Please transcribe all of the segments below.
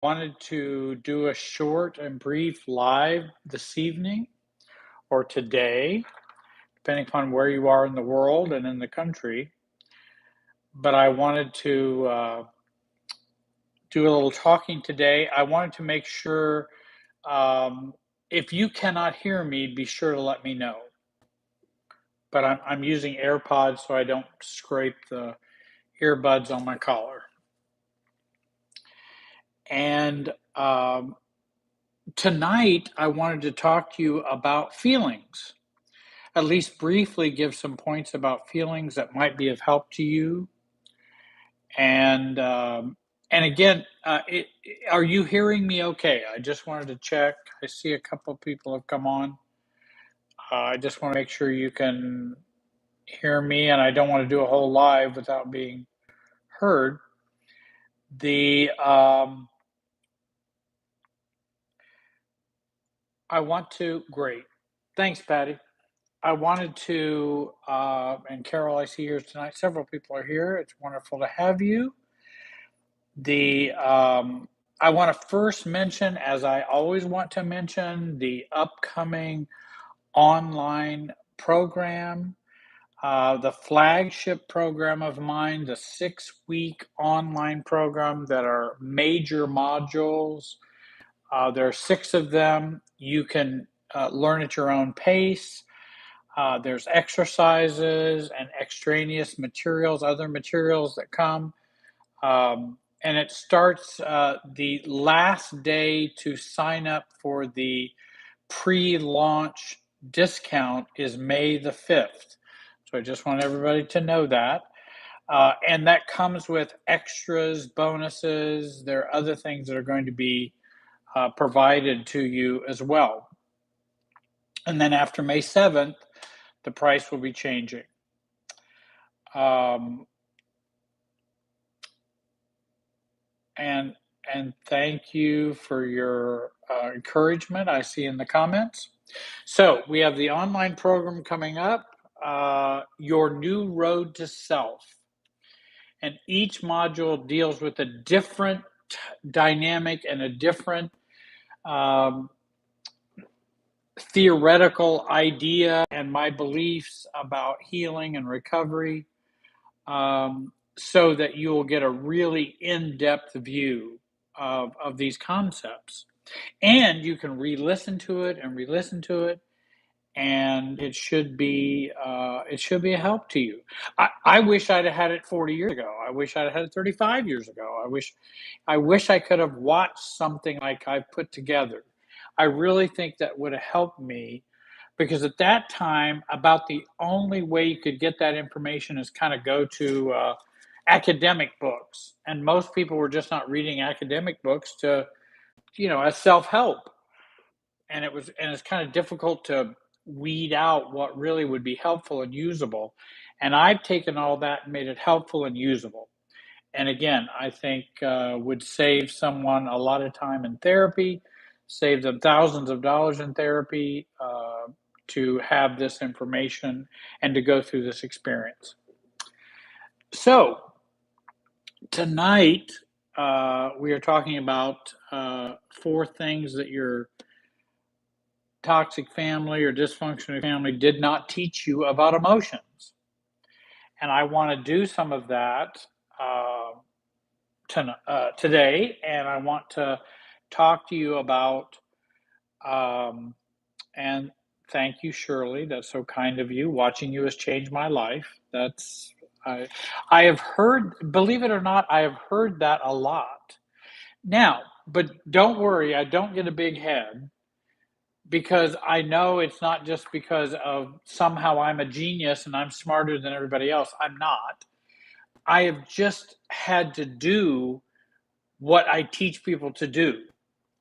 Wanted to do a short and brief live this evening or today, depending upon where you are in the world and in the country. But I wanted to do a little talking today. I wanted to make sure um, if you cannot hear me, be sure to let me know. But I'm using AirPods so I don't scrape the earbuds on my collar. And tonight, I wanted to talk to you about feelings. At least briefly give some points about feelings that might be of help to you. And again, are you hearing me okay? I just wanted to check. I see a couple of people have come on. I just want to make sure you can hear me, and I don't want to do a whole live without being heard. The I want to, great. Thanks, Patty. I wanted to, and Carol, I see here tonight, several people are here. It's wonderful to have you. I want to first mention, as I always want to mention, the upcoming online program, the flagship program of mine, the 6-week online program that are major modules. There are 6 of them. You can learn at your own pace. There's exercises and extraneous materials, other materials that come. And it starts the last day to sign up for the pre-launch discount is May the 5th. So I just want everybody to know that. And that comes with extras, bonuses. There are other things that are going to be provided to you as well. And then after May 7th, the price will be changing. And thank you for your encouragement I see in the comments. So we have the online program coming up, Your New Road to Self. And each module deals with a different dynamic and a different theoretical idea and my beliefs about healing and recovery, so that you will get a really in-depth view of these concepts. And you can re-listen to it and re-listen to it, and it should be a help to you. I wish I'd have had it 40 years ago. I wish I'd have had it 35 years ago. I wish I could have watched something like I've put together. I really think that would have helped me, because at that time, about the only way you could get that information is kind of go to academic books, and most people were just not reading academic books to, as self-help, and it's kind of difficult to weed out what really would be helpful and usable. And I've taken all that and made it helpful and usable. And again, I think would save someone a lot of time in therapy, save them thousands of dollars in therapy, to have this information and to go through this experience. So tonight, we are talking about 4 things that your toxic family or dysfunctional family did not teach you about emotions. And I want to do some of that today, and I want to talk to you about, and thank you, Shirley. That's so kind of you. Watching you has changed my life. I have heard, believe it or not, I have heard that a lot. Now, but don't worry, I don't get a big head, because I know it's not just because of somehow I'm a genius and I'm smarter than everybody else. I'm not. I have just had to do what I teach people to do.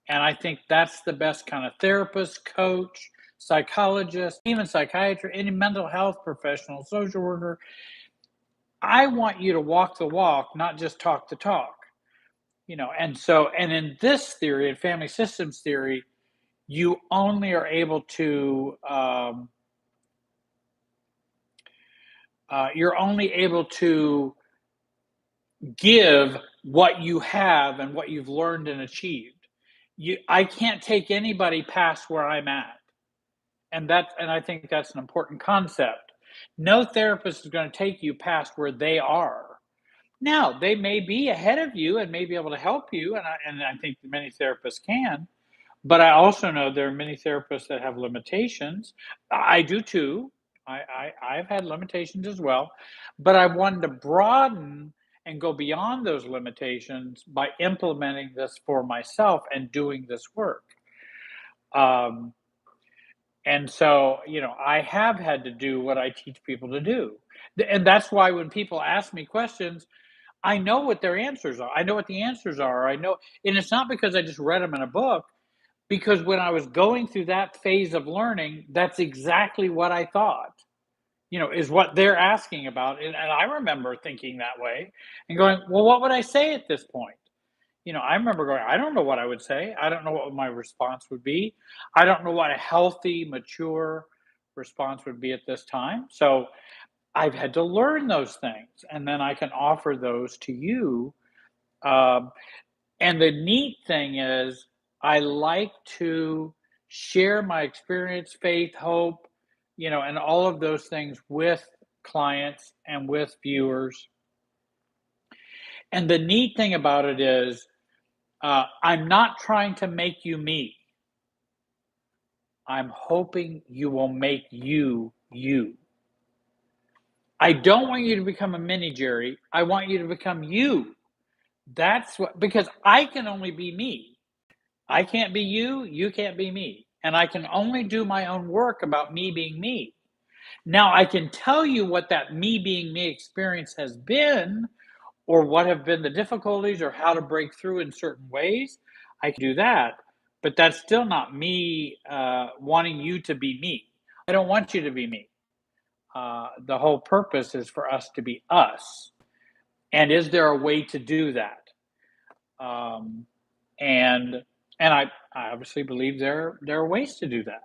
And I think that's the best kind of therapist, coach, psychologist, even psychiatrist, any mental health professional, social worker. I want you to walk the walk, not just talk the talk. And in this theory, in family systems theory, you only are able to you're only able to give what you have and what you've learned and achieved. I can't take anybody past where I'm at. And I think that's an important concept. No therapist is going to take you past where they are. Now, they may be ahead of you and may be able to help you, and I think many therapists can. But I also know there are many therapists that have limitations. I do too. I've had limitations as well, but I wanted to broaden and go beyond those limitations by implementing this for myself and doing this work. Um, and so, I have had to do what I teach people to do. And that's why when people ask me questions, I know what their answers are. I know what the answers are. I know, and it's not because I just read them in a book, because when I was going through that phase of learning, that's exactly what I thought, is what they're asking about. And I remember thinking that way and going, well, what would I say at this point? I remember going, I don't know what I would say. I don't know what my response would be. I don't know what a healthy, mature response would be at this time. So I've had to learn those things, and then I can offer those to you. Um, and the neat thing is, I like to share my experience, faith, hope, and all of those things with clients and with viewers. And the neat thing about it is, I'm not trying to make you me. I'm hoping you will make you you. I don't want you to become a mini Jerry. I want you to become you. That's what, because I can only be me. I can't be you, you can't be me. And I can only do my own work about me being me. Now, I can tell you what that me being me experience has been, or what have been the difficulties, or how to break through in certain ways. I can do that, but that's still not me wanting you to be me. I don't want you to be me. The whole purpose is for us to be us. And is there a way to do that? Um, and and I obviously believe there are ways to do that.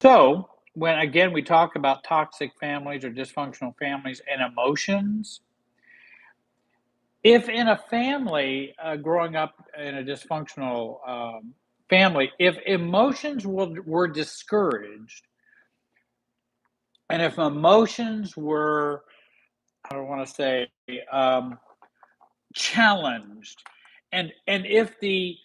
So when again we talk about toxic families or dysfunctional families and emotions, if in a family growing up in a dysfunctional family, if emotions were discouraged, and if emotions were, I don't want to say, um, challenged, and if the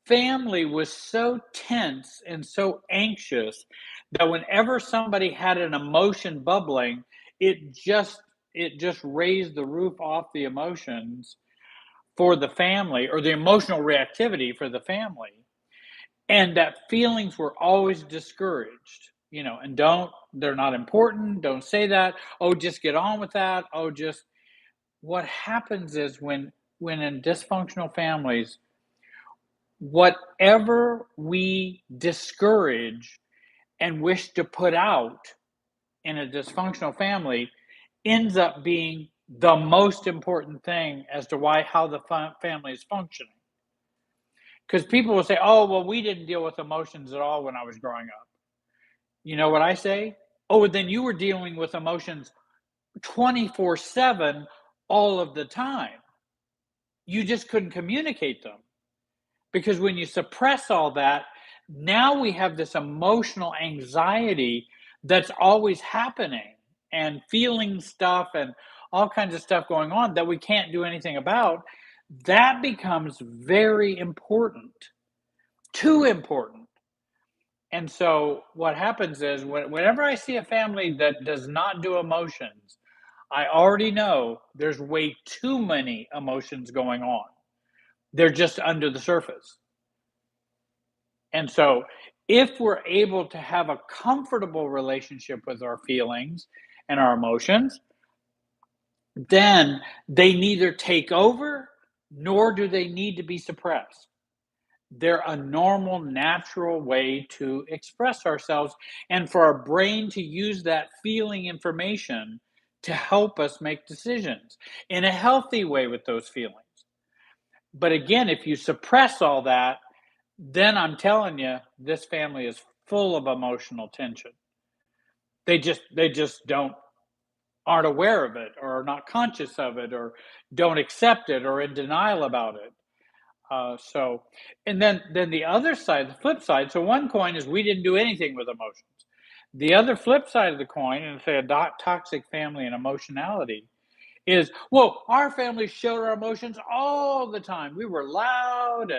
family was so tense and so anxious that whenever somebody had an emotion bubbling, it just it just raised the roof off the emotions for the family, or the emotional reactivity for the family, and that feelings were always discouraged, and they're not important, don't say that, oh, just get on with that, oh, just, what happens is, when in dysfunctional families, whatever we discourage and wish to put out in a dysfunctional family ends up being the most important thing as to how the family is functioning. Because people will say, oh, well, we didn't deal with emotions at all when I was growing up. You know what I say? Oh, then you were dealing with emotions 24/7 all of the time. You just couldn't communicate them. Because when you suppress all that, now we have this emotional anxiety that's always happening, and feeling stuff and all kinds of stuff going on that we can't do anything about. That becomes very important, too important. And so what happens is, whenever I see a family that does not do emotions, I already know there's way too many emotions going on. They're just under the surface. And so, if we're able to have a comfortable relationship with our feelings and our emotions, then they neither take over nor do they need to be suppressed. They're a normal, natural way to express ourselves, and for our brain to use that feeling information to help us make decisions in a healthy way with those feelings. But again, if you suppress all that, then I'm telling you, this family is full of emotional tension. They just don't. aren't aware of it or are not conscious of it or don't accept it or in denial about it. So, and then the other side, the flip side. So one coin is we didn't do anything with emotions. The other flip side of the coin, and say a toxic family and emotionality, is well, our family showed our emotions all the time. We were loud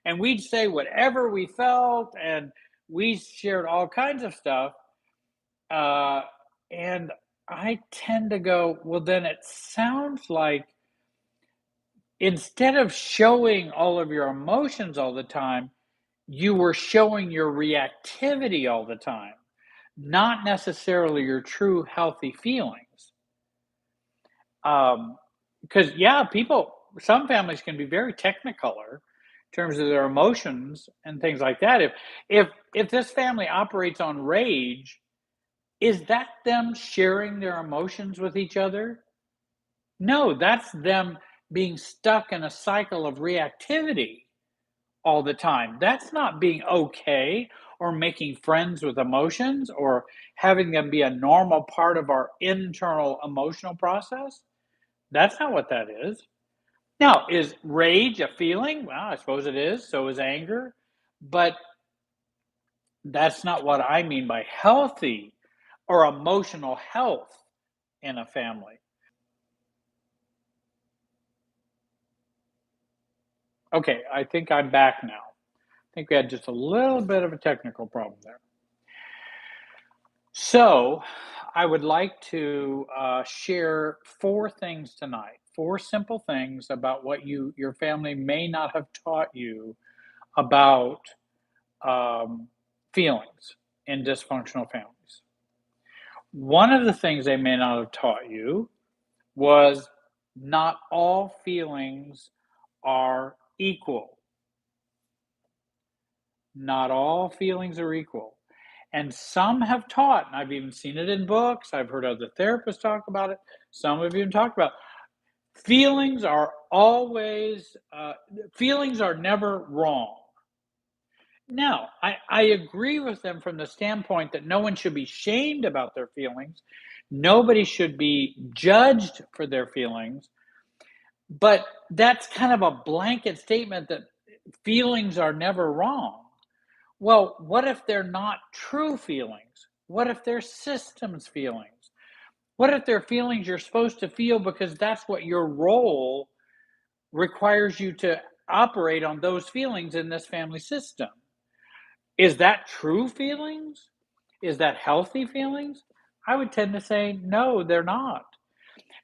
and we'd say whatever we felt, and we shared all kinds of stuff. Uh, and I tend to go, well, then it sounds like instead of showing all of your emotions all the time, you were showing your reactivity all the time, not necessarily your true healthy feelings. Because yeah, people, some families can be very technicolor in terms of their emotions and things like that. If this family operates on rage, is that them sharing their emotions with each other? No, that's them being stuck in a cycle of reactivity all the time. That's not being okay or making friends with emotions or having them be a normal part of our internal emotional process. That's not what that is. Now, is rage a feeling? Well, I suppose it is. So is anger. But that's not what I mean by healthy or emotional health in a family. Okay, I think I'm back now. I think we had just a little bit of a technical problem there. So, I would like to share four things tonight. Four simple things about what your family may not have taught you about um, feelings in dysfunctional families. One of the things they may not have taught you was not all feelings are equal. Not all feelings are equal. And some have taught, and I've even seen it in books, I've heard other therapists talk about it, some have even talked about feelings are always, feelings are never wrong. Now, I agree with them from the standpoint that no one should be shamed about their feelings. Nobody should be judged for their feelings. But that's kind of a blanket statement that feelings are never wrong. Well, what if they're not true feelings? What if they're systems feelings? What if they're feelings you're supposed to feel because that's what your role requires you to operate on those feelings in this family system? Is that true feelings? Is that healthy feelings? I would tend to say, no, they're not.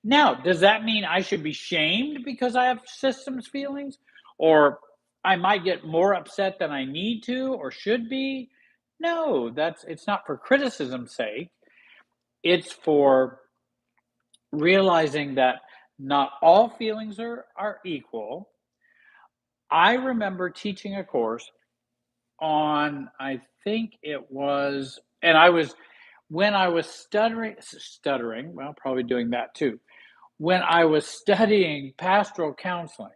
Now, does that mean I should be shamed because I have systems feelings? Or I might get more upset than I need to or should be? No, it's not for criticism's sake. It's for realizing that not all feelings are equal. I remember teaching a course on, I think it was, and I was, when I was stuttering, well, probably doing that too. When I was studying pastoral counseling,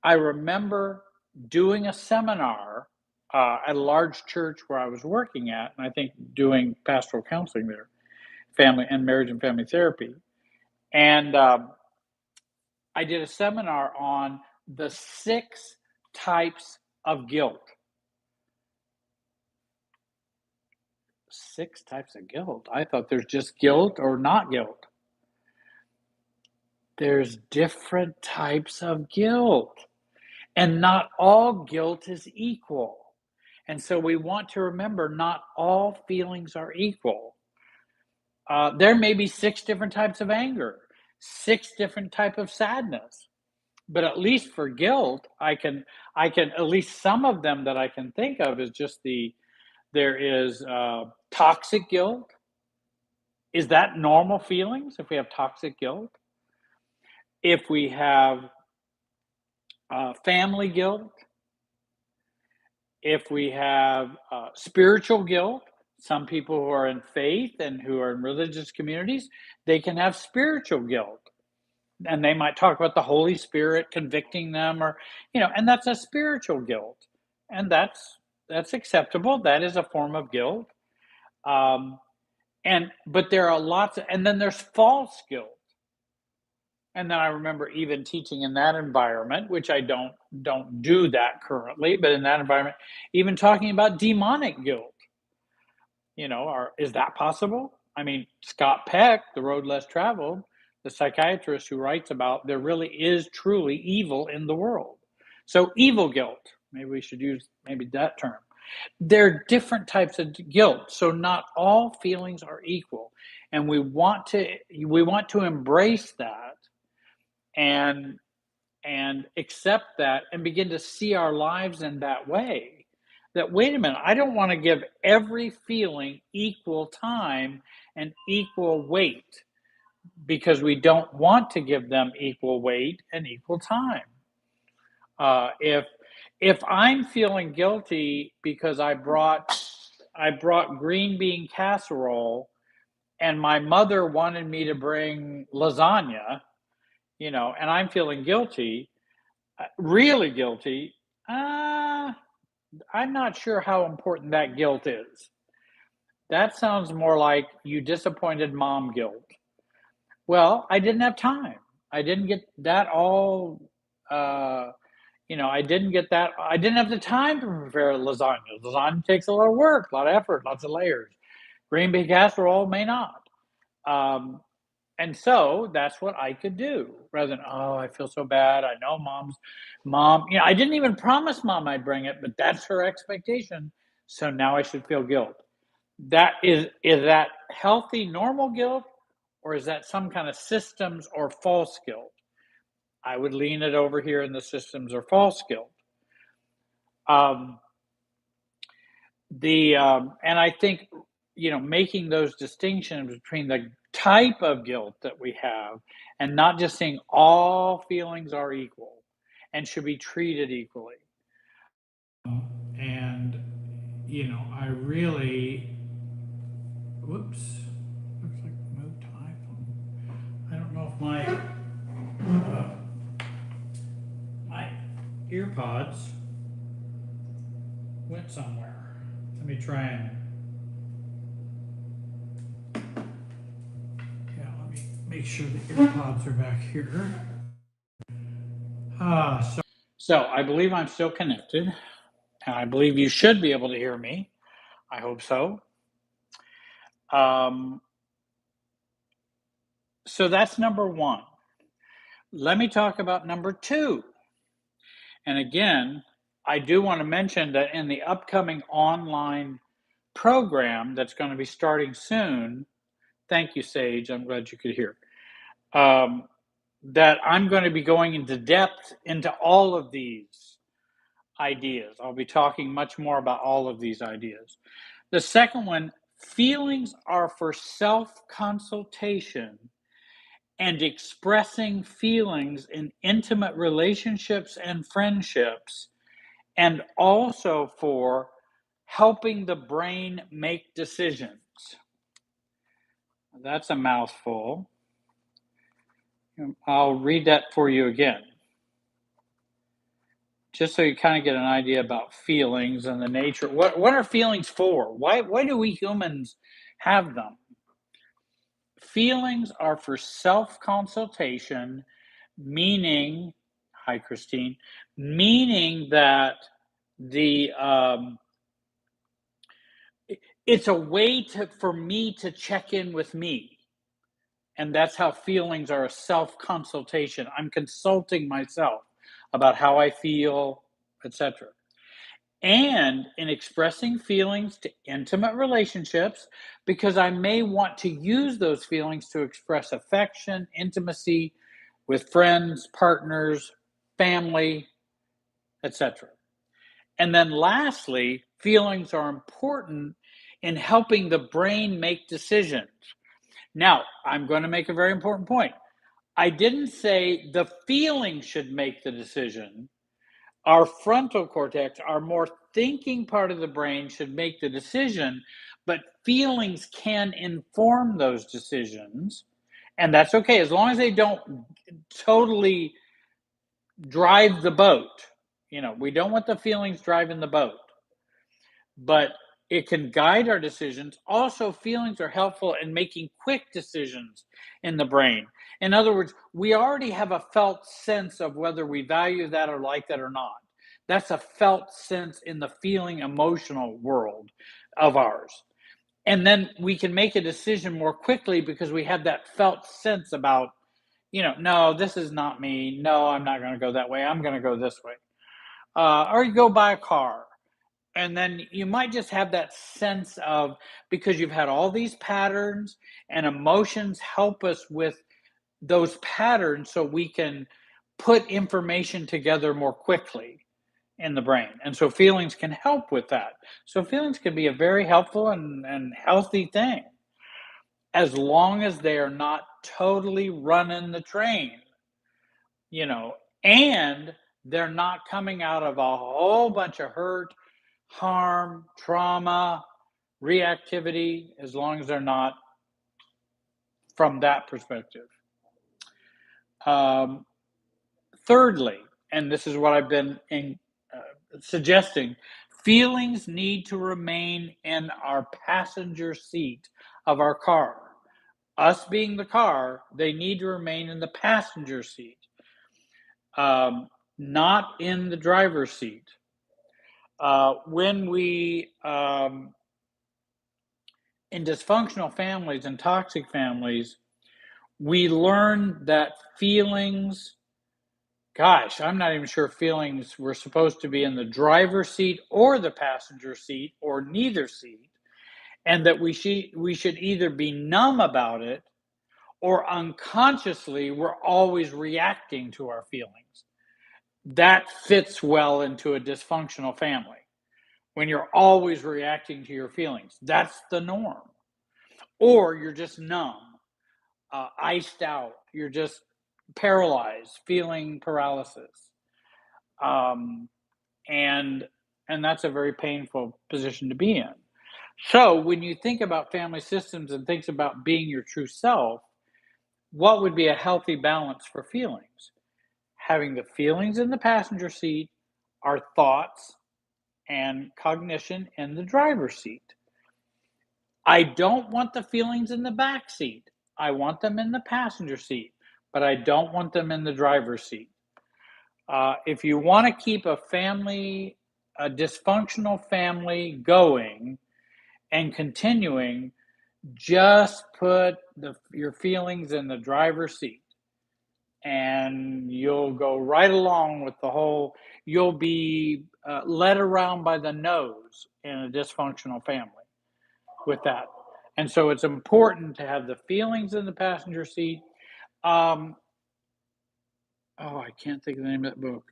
I remember doing a seminar at a large church where I was working at, and I think doing pastoral counseling there, family and marriage and family therapy. And I did a seminar on the 6 types of guilt. 6 types of guilt. I thought there's just guilt or not guilt. There's different types of guilt, and not all guilt is equal. And so we want to remember not all feelings are equal. There may be 6 different types of anger, 6 different types of sadness, but at least for guilt, I can at least some of them that I can think of is just there is toxic guilt. Is that normal feelings if we have toxic guilt? If we have family guilt, if we have spiritual guilt, some people who are in faith and who are in religious communities, they can have spiritual guilt. And they might talk about the Holy Spirit convicting them or, and that's a spiritual guilt. And that's acceptable. That is a form of guilt. Um, But there are lots of, and then there's false guilt. And then I remember even teaching in that environment, which I don't do that currently, but in that environment, even talking about demonic guilt. Is that possible? I mean, Scott Peck, The Road Less Traveled, the psychiatrist who writes about there really is truly evil in the world. So evil guilt, maybe we should use maybe that term. There are different types of guilt, so not all feelings are equal, and we want to embrace that and accept that and begin to see our lives in that way. That, wait a minute, I don't want to give every feeling equal time and equal weight, because we don't want to give them equal weight and equal time. If I'm feeling guilty because I brought green bean casserole and my mother wanted me to bring lasagna, and I'm feeling guilty, really guilty, I'm not sure how important that guilt is. That sounds more like you disappointed mom guilt. Well, I didn't have time. I didn't get that all, I didn't get that. I didn't have the time to prepare lasagna. Lasagna takes a lot of work, a lot of effort, lots of layers. Green bean casserole may not. And so that's what I could do, rather than, oh, I feel so bad. I know mom, I didn't even promise mom I'd bring it, but that's her expectation. So now I should feel guilt. That is that healthy, normal guilt, or is that some kind of systems or false guilt? I would lean it over here in the systems or false guilt. And I think, making those distinctions between the type of guilt that we have and not just saying all feelings are equal and should be treated equally. And, I really, whoops, looks like moved to iPhone. I don't know if my earpods went somewhere. Let me try and, let me make sure the earpods are back here. So I believe I'm still connected, and I believe you should be able to hear me. I hope so. So that's number one. Let me talk about number two. And again, I do want to mention that in the upcoming online program that's going to be starting soon, thank you, Sage, I'm glad you could hear, that I'm going to be going into depth into all of these ideas. I'll be talking much more about all of these ideas. The second one, feelings are for self-consultation and expressing feelings in intimate relationships and friendships, and also for helping the brain make decisions. That's a mouthful. I'll read that for you again, just so you kind of get an idea about feelings and the nature. What are feelings for? Why do we humans have them? Feelings are for self-consultation, meaning, hi Christine, meaning that it's a way for me to check in with me. And that's how feelings are a self-consultation. I'm consulting myself about how I feel, etc. And in expressing feelings to intimate relationships, because I may want to use those feelings to express affection, intimacy with friends, partners, family, etc. And then lastly, feelings are important in helping the brain make decisions. Now, I'm going to make a very important point. I didn't say the feeling should make the decision. Our frontal cortex, our more thinking part of the brain, should make the decision, but feelings can inform those decisions, and that's okay as long as they don't totally drive the boat. We don't want the feelings driving the boat, but It can guide our decisions. Also, feelings are helpful in making quick decisions in the brain. In other words, we already have a felt sense of whether we value that or like that or not. That's a felt sense in the feeling emotional world of ours. And then we can make a decision more quickly because we have that felt sense about, no, this is not me. No, I'm not going to go that way. I'm going to go this way. Or you go buy a car, and then you might just have that sense of, because you've had all these patterns, and emotions help us with those patterns so we can put information together more quickly in the brain. And so feelings can help with that. So feelings can be a very helpful and healthy thing as long as they are not totally running the train, you know, and they're not coming out of a whole bunch of hurt, harm, trauma, reactivity, as long as they're not from that perspective. Um, Thirdly, and this is what I've been suggesting, feelings need to remain in our passenger seat of our car. Us being the car, they need to remain in the passenger seat, not in the driver's seat. When we, in dysfunctional families and toxic families, we learn that feelings, gosh, I'm not even sure feelings were supposed to be in the driver's seat or the passenger seat or neither seat, and that we should either be numb about it or unconsciously we're always reacting to our feelings. That fits well into a dysfunctional family. When you're always reacting to your feelings, that's the norm. Or you're just numb, iced out, you're just paralyzed, feeling paralysis. Um, and and that's a very painful position to be in. So when you think about family systems and thinks about being your true self, what would be a healthy balance for feelings? Having the feelings in the passenger seat, our thoughts and cognition in the driver's seat. I don't want the feelings in the back seat. I want them in the passenger seat, but I don't want them in the driver's seat. If you want to keep a dysfunctional family going and continuing, just put your feelings in the driver's seat, and you'll go right along with the whole. You'll be led around by the nose in a dysfunctional family with that. And so it's important to have the feelings in the passenger seat. Um, oh, I can't think of the name of that book.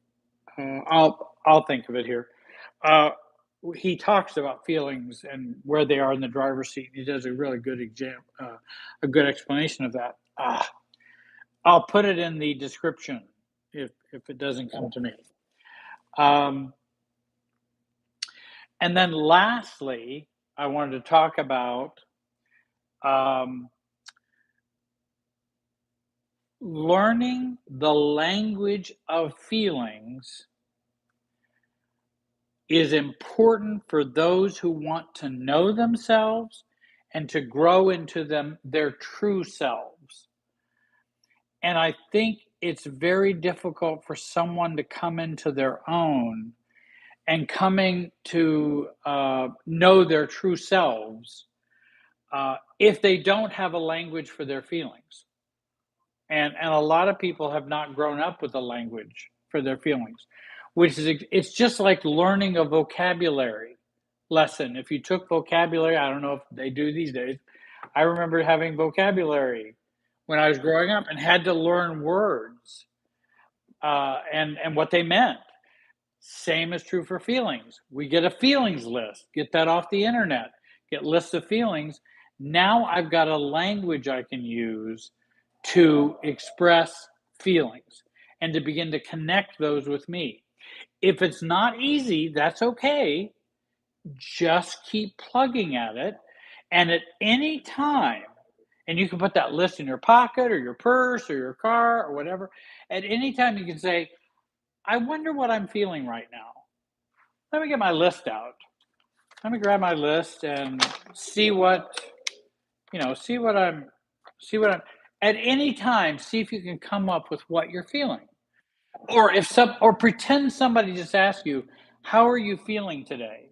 I'll think of it here. Uh, he talks about feelings and where they are in the driver's seat. He does a really good a good explanation of that. I'll put it in the description if it doesn't come to me. Um, and then lastly, I wanted to talk about um, learning the language of feelings is important for those who want to know themselves and to grow into their true selves. And I think it's very difficult for someone to come into their own and coming to know their true selves if they don't have a language for their feelings. And a lot of people have not grown up with a language for their feelings, which is, it's just like learning a vocabulary lesson. If you took vocabulary, I don't know if they do these days. I remember having vocabulary when I was growing up and had to learn words and what they meant. Same is true for feelings. We get a feelings list, get that off the internet, get lists of feelings. Now I've got a language I can use to express feelings and to begin to connect those with me. If it's not easy, that's okay. Just keep plugging at it. And at any time, and you can put that list in your pocket or your purse or your car or whatever, at any time you can say, I wonder what I'm feeling right now. Let me get my list out. let me grab my list and see what, see what I'm at any time, see if you can come up with what you're feeling. Or pretend somebody just asked you, how are you feeling today?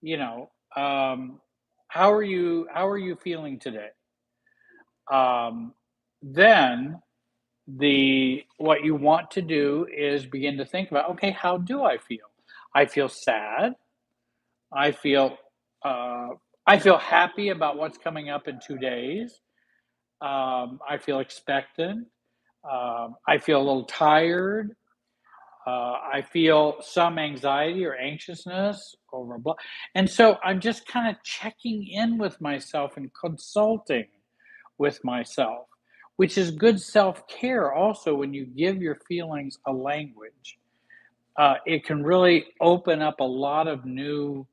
You know, how are you feeling today? Um, then the what you want to do is begin to think about, okay, how do I feel? I feel sad. I feel uh, I feel happy about what's coming up in 2 days. I feel expectant. I feel a little tired. I feel some anxiety or anxiousness over blah. And so I'm just kind of checking in with myself and consulting with myself, which is good self care also when you give your feelings a language. It can really open up a lot of new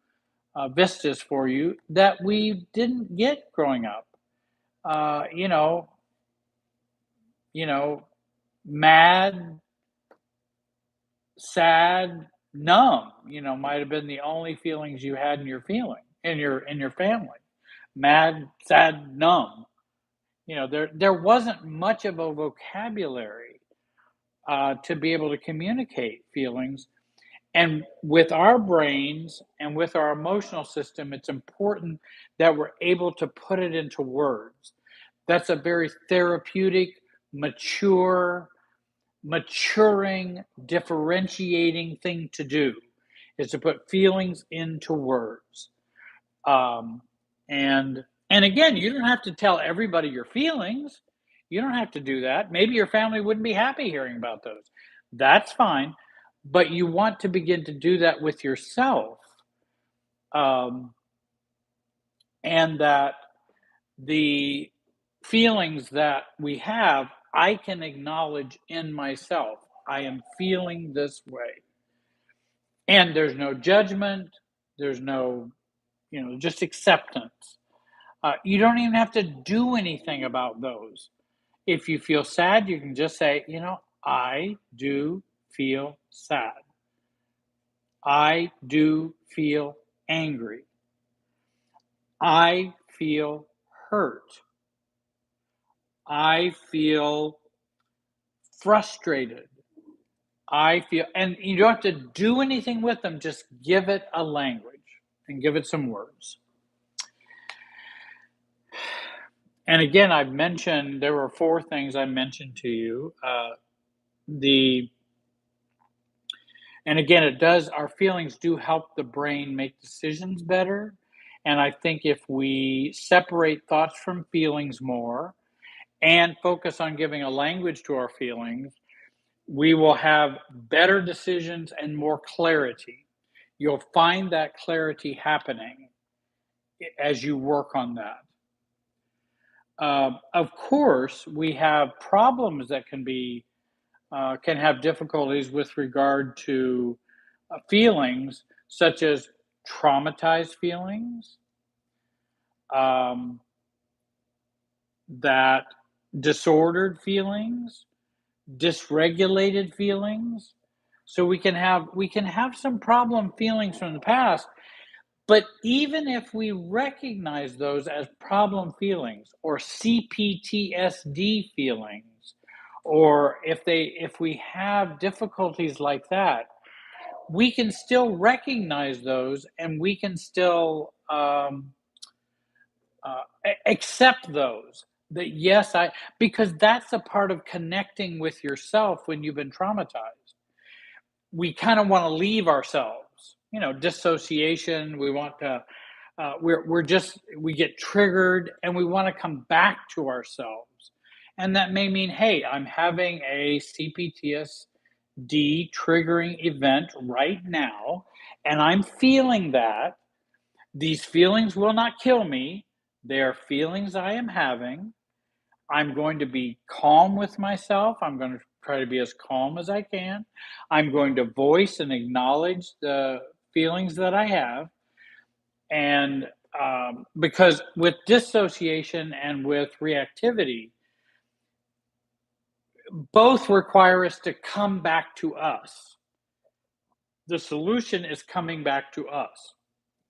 vistas for you that we didn't get growing up. Uh, you know, you know, mad, sad, numb, might have been the only feelings you had in your family. Mad, sad, numb. There wasn't much of a vocabulary to be able to communicate feelings. And with our brains and with our emotional system, it's important that we're able to put it into words. That's a very therapeutic, mature, maturing, differentiating thing to do, is to put feelings into words. Um, and again, you don't have to tell everybody your feelings. You don't have to do that. Maybe your family wouldn't be happy hearing about those. That's fine. But you want to begin to do that with yourself. Um, and that the feelings that we have, I can acknowledge in myself. I am feeling this way. And there's no judgment, there's no, just acceptance. You don't even have to do anything about those. If you feel sad, you can just say, I do feel sad. I do feel angry. I feel hurt. I feel frustrated. And you don't have to do anything with them, just give it a language and give it some words. And again, I've mentioned, there were 4 things I mentioned to you. The And again, our feelings do help the brain make decisions better. And I think if we separate thoughts from feelings more and focus on giving a language to our feelings, we will have better decisions and more clarity. You'll find that clarity happening as you work on that. Of course, we have problems that can have difficulties with regard to feelings, such as traumatized feelings, um, that disordered feelings, dysregulated feelings. So we can have some problem feelings from the past. But even if we recognize those as problem feelings or CPTSD feelings, or if we have difficulties like that, we can still recognize those, and we can still accept those. That yes, because that's a part of connecting with yourself when you've been traumatized. We kind of want to leave ourselves, dissociation. We want to we get triggered and we want to come back to ourselves. And that may mean, hey, I'm having a CPTSD triggering event right now, and I'm feeling that. These feelings will not kill me. They are feelings I am having. I'm going to be calm with myself. I'm going to try to be as calm as I can. I'm going to voice and acknowledge the feelings that I have. And because with dissociation and with reactivity, both require us to come back to us. The solution is coming back to us.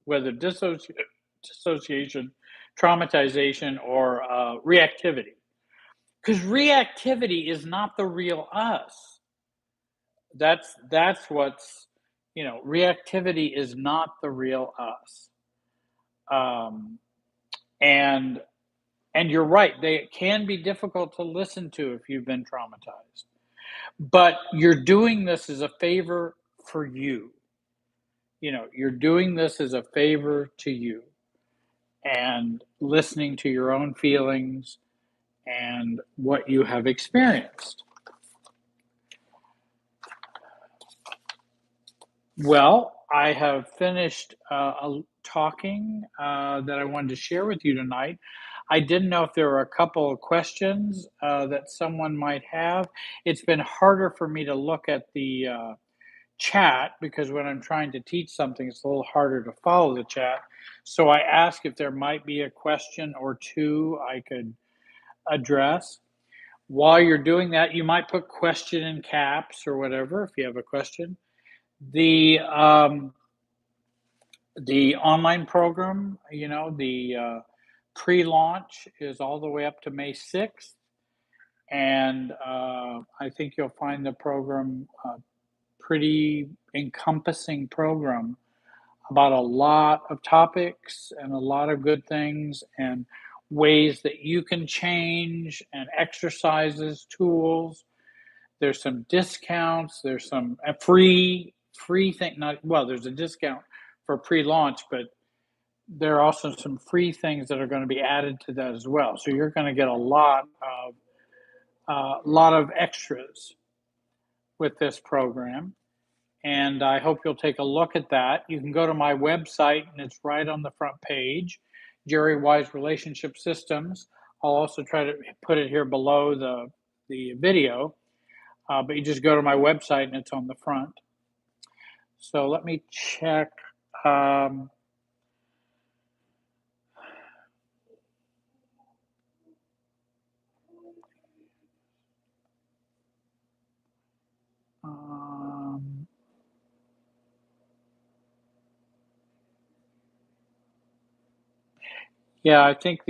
whether dissociation, traumatization, or reactivity. Because reactivity is not the real us. That's what's, reactivity is not the real us. Um, and and you're right, they can be difficult to listen to if you've been traumatized. But you're doing this as a favor for you. You're doing this as a favor to you and listening to your own feelings and what you have experienced. Well, I have finished talking that I wanted to share with you tonight. I didn't know if there were a couple of questions that someone might have. It's been harder for me to look at the chat because when I'm trying to teach something, it's a little harder to follow the chat. So I ask if there might be a question or two I could address. While you're doing that, you might put question in caps or whatever if you have a question. The online program, the pre-launch is all the way up to May 6th, and I think you'll find the program pretty encompassing program about a lot of topics and a lot of good things and ways that you can change and exercises, tools. There's some discounts. There's some free thing. Not well. There's a discount for pre-launch, but there are also some free things that are going to be added to that as well. So you're going to get a lot of extras with this program, and I hope you'll take a look at that. You can go to my website, and it's right on the front page, Jerry Wise Relationship Systems. I'll also try to put it here below the video, but you just go to my website, and it's on the front. So let me check. Um, um, yeah, I think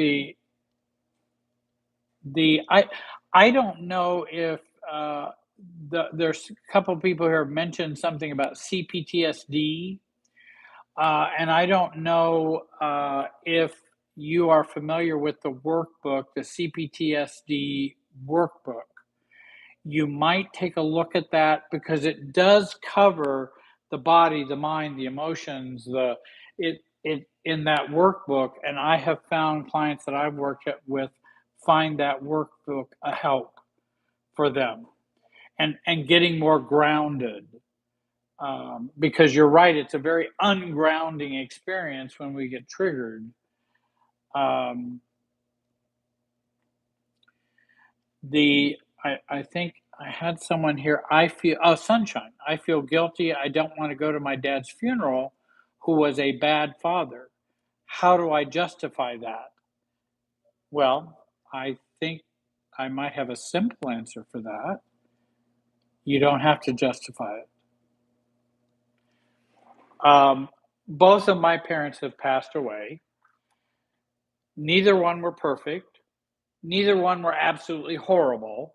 I don't know if there's a couple of people here have mentioned something about CPTSD, and I don't know if you are familiar with the workbook, the CPTSD workbook. You might take a look at that because it does cover the body, the mind, the emotions, it in that workbook. And I have found clients that I've worked with find that workbook a help for them and getting more grounded. Because you're right, it's a very ungrounding experience when we get triggered. Um, I think I had someone here. Sunshine. I feel guilty. I don't want to go to my dad's funeral, who was a bad father. How do I justify that? Well, I think I might have a simple answer for that. You don't have to justify it. Both of my parents have passed away. Neither one were perfect. Neither one were absolutely horrible,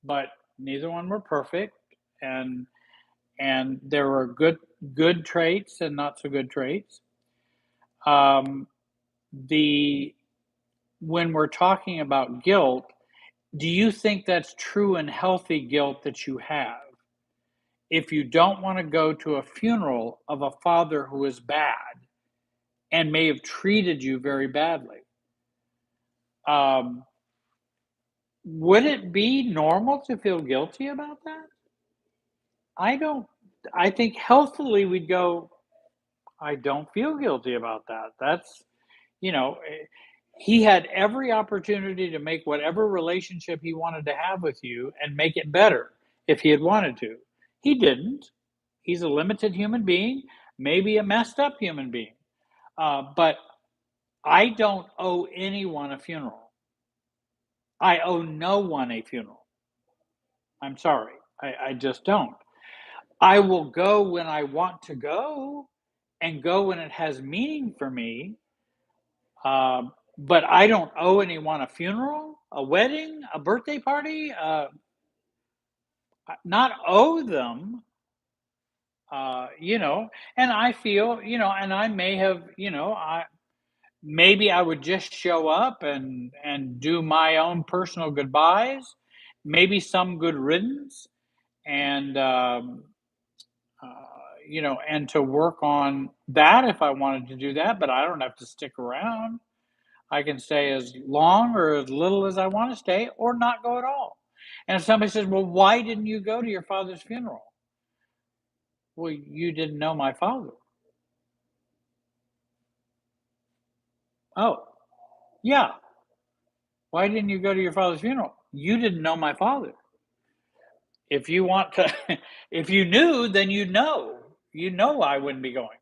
but neither one were perfect. And there were good traits and not so good traits. Um, the When we're talking about guilt, do you think that's true and healthy guilt that you have? If you don't want to go to a funeral of a father who is bad and may have treated you very badly, um, would it be normal to feel guilty about that? I don't. I think healthily we'd go, I don't feel guilty about that. That's, you know, he had every opportunity to make whatever relationship he wanted to have with you and make it better if he had wanted to. He didn't. He's a limited human being, maybe a messed up human being. But I don't owe anyone a funeral. I owe no one a funeral. I'm sorry. I just don't. I will go when I want to go. and go when it has meaning for me. But I don't owe anyone a funeral, a wedding, a birthday party, not owe them, you know, and I feel, and I may have, maybe I would just show up and do my own personal goodbyes, maybe some good riddance, and and to work on that if I wanted to do that, but I don't have to stick around. I can stay as long or as little as I want to stay, or not go at all. And if somebody says, "Well, why didn't you go to your father's funeral?" Well, you didn't know my father. Oh, yeah. Why didn't you go to your father's funeral? You didn't know my father. If you want to, if you knew, then you'd know. You know I wouldn't be going.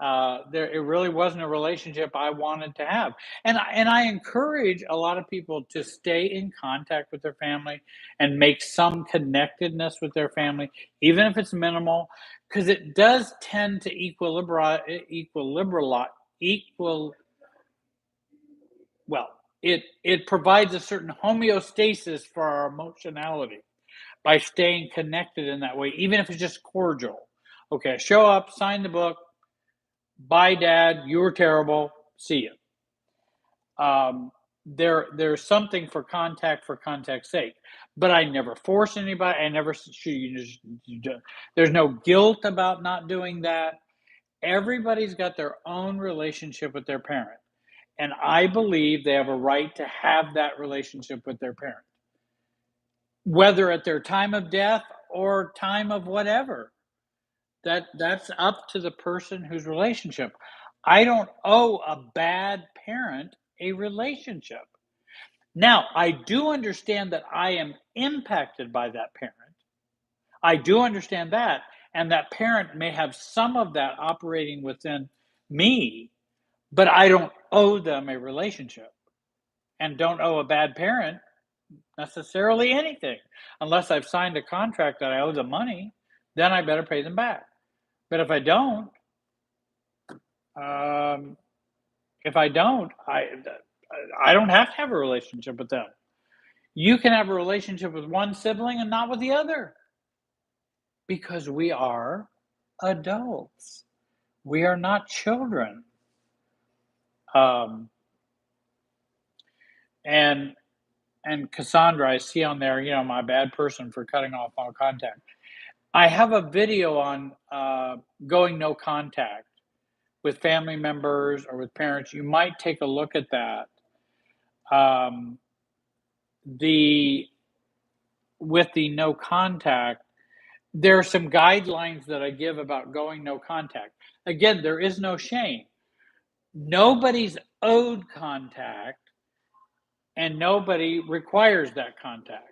It really wasn't a relationship I wanted to have, and I encourage a lot of people to stay in contact with their family and make some connectedness with their family, even if it's minimal, because it does tend to equal well, it provides a certain homeostasis for our emotionality by staying connected in that way, even if it's just cordial. Okay, show up, sign the book, bye, Dad. You were terrible. See you. There's something for contact's sake, but I never force anybody. I never there's no guilt about not doing that. Everybody's got their own relationship with their parent, and I believe they have a right to have that relationship with their parent, whether at their time of death or time of whatever. That's up to the person whose relationship. I don't owe a bad parent a relationship. Now, I do understand that I am impacted by that parent. I do understand that, and that parent may have some of that operating within me, but I don't owe them a relationship and don't owe a bad parent necessarily anything unless I've signed a contract that I owe them money, then I better pay them back. But um, if I don't, I don't have to have a relationship with them. You can have a relationship with one sibling and not with the other because we are adults. We are not children. Um, and and Cassandra, I see on there, my bad person for cutting off all contact. I have a video on going no contact with family members or with parents. You might take a look at that. Um, the With the no contact, there are some guidelines that I give about going no contact. Again, there is no shame. Nobody's owed contact, and nobody requires that contact.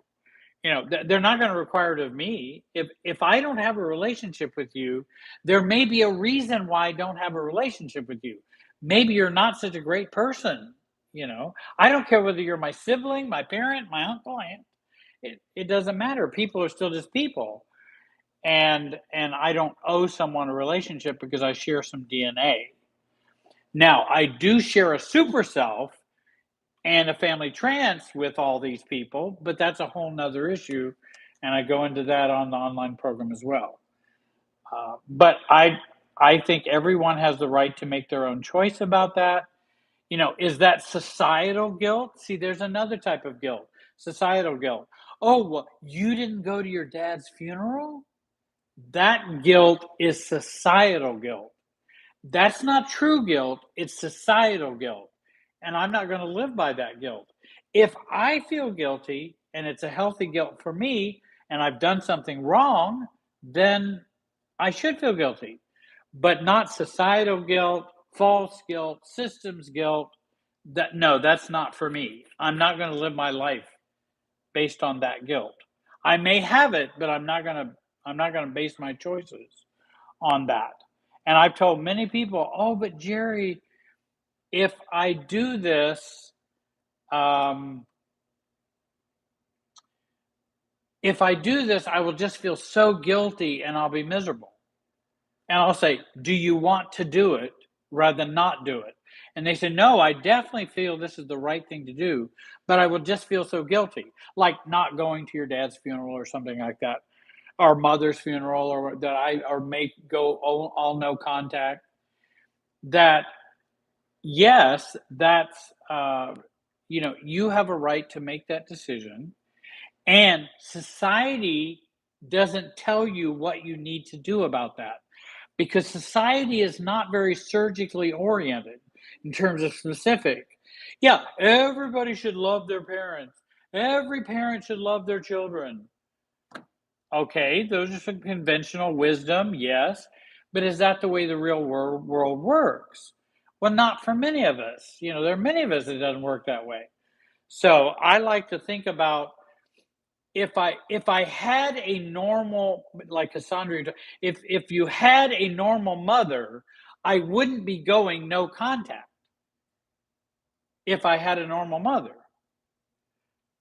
They're not going to require it of me. If I don't have a relationship with you, there may be a reason why I don't have a relationship with you. Maybe you're not such a great person. I don't care whether you're my sibling, my parent, my uncle, aunt. It doesn't matter. People are still just people, and I don't owe someone a relationship because I share some DNA. Now, I do share a super self and a family trance with all these people, but that's a whole nother issue, and I go into that on the online program as well. But I think everyone has the right to make their own choice about that. Is that societal guilt? See, there's another type of guilt, societal guilt. Oh, well, you didn't go to your dad's funeral? That guilt is societal guilt. That's not true guilt, it's societal guilt. And I'm not going to live by that guilt. If I feel guilty and it's a healthy guilt for me and I've done something wrong, then I should feel guilty, but not societal guilt, false guilt, systems guilt. That's not for me. I'm not going to live my life based on that guilt. I may have it, but I'm not going to base my choices on that. And I've told many people, oh, but Jerry, if I do this, um, I will just feel so guilty and I'll be miserable. And I'll say, do you want to do it rather than not do it? And they say, no, I definitely feel this is the right thing to do, but I will just feel so guilty, like not going to your dad's funeral or something like that, or mother's funeral, or that or make go all no contact. That, yes, that's, you have a right to make that decision. And society doesn't tell you what you need to do about that, because society is not very surgically oriented in terms of specific. Yeah, everybody should love their parents. Every parent should love their children. Okay, those are some conventional wisdom, yes, but is that the way the real world works? Well, not for many of us. There are many of us that doesn't work that way. So I like to think about, if I had a normal, like Cassandra, if you had a normal mother, I wouldn't be going no contact if I had a normal mother.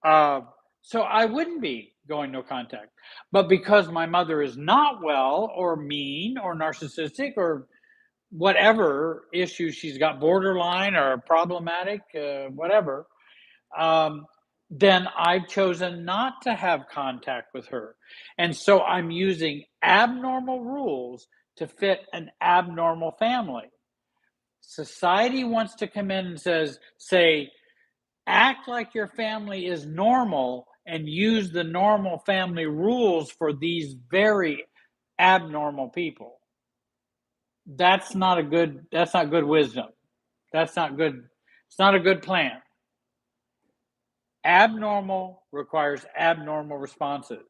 Uh, so I wouldn't be going no contact. But because my mother is not well, or mean, or narcissistic, or whatever issue she's got, borderline or problematic, whatever, um, then I've chosen not to have contact with her. And so I'm using abnormal rules to fit an abnormal family. Society wants to come in and say, act like your family is normal and use the normal family rules for these very abnormal people. That's not good wisdom. That's not good. It's not a good plan. Abnormal requires abnormal responses.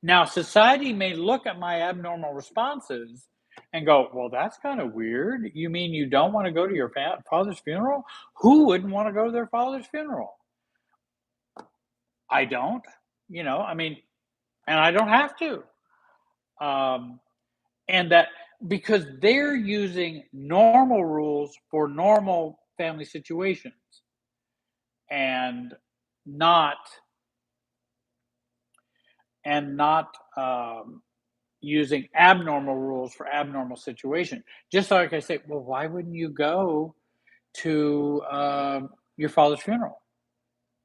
Now, society may look at my abnormal responses and go, well, that's kind of weird. You mean you don't want to go to your father's funeral? Who wouldn't want to go to their father's funeral? I don't, I mean, and I don't have to. Um, and that, because they're using normal rules for normal family situations, and not not using abnormal rules for abnormal situation. Just like I say, well, why wouldn't you go to your father's funeral?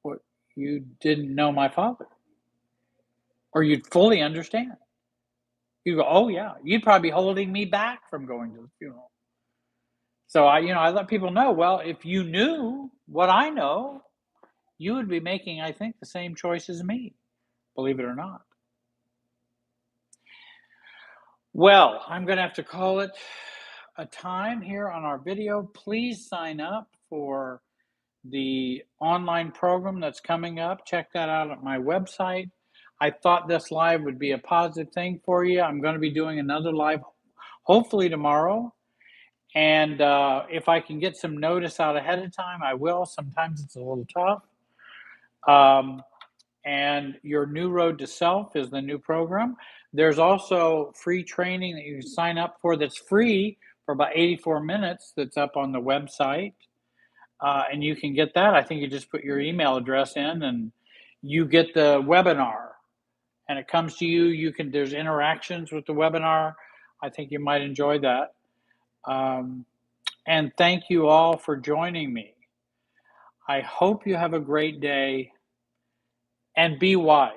What, you didn't know my father, or you'd fully understand. You go, oh yeah, you'd probably be holding me back from going to the funeral. So I let people know. Well, if you knew what I know, you would be making, I think, the same choice as me. Believe it or not. Well, I'm going to have to call it a time here on our video. Please sign up for the online program that's coming up. Check that out at my website. I thought this live would be a positive thing for you. I'm going to be doing another live, hopefully tomorrow. And if I can get some notice out ahead of time, I will. Sometimes it's a little tough. And Your New Road to Self is the new program. There's also free training that you can sign up for, that's free for about 84 minutes, that's up on the website. And you can get that. I think you just put your email address in and you get the webinar, and it comes to you. There's interactions with the webinar. I think you might enjoy that. And thank you all for joining me. I hope you have a great day, and be wise.